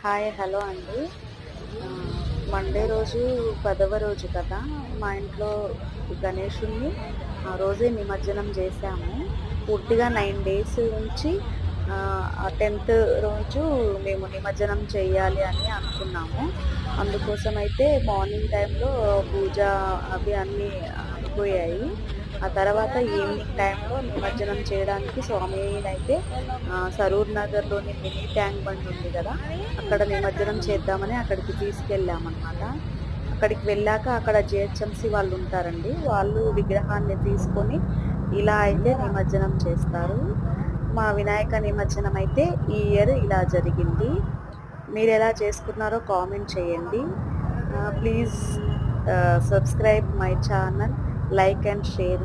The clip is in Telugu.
హాయ్. హలో అండి. మండే రోజు 10వ రోజు కదా! మా ఇంట్లో గణేషుడిని ఆ రోజే నిమజ్జనం చేశాము. పూర్తిగా 9 డేస్ ఉంచి ఆ 10థ్ రోజు మేము నిమజ్జనం చేయాలి అని అనుకున్నాము. అందుకోసమైతే మార్నింగ్ టైంలో పూజ అవి అన్నీ అయిపోయాయి. ఆ తర్వాత ఈవినింగ్ టైంలో నిమజ్జనం చేయడానికి స్వామినైతే సరూర్ నగర్‌లోని మినీ ట్యాంక్ బండ్ ఉంది గదా! అక్కడ నిమజ్జనం చేద్దామని అక్కడికి తీసుకెళ్ళామనమాట. అక్కడికి వెళ్ళాక అక్కడ జీహెచ్ఎంసీ వాళ్ళుంటారండి. వాళ్ళు విగ్రహాన్ని తీసుకొని ఇలా అయితే నిమజ్జనం చేస్తారు. మా వినాయక నిమజ్జనం అయితే ఈ ఇయర్ ఇలా జరిగింది. మీరెలా చేసుకున్నారో కామెంట్ చేయండి. Please subscribe my channel, like and share.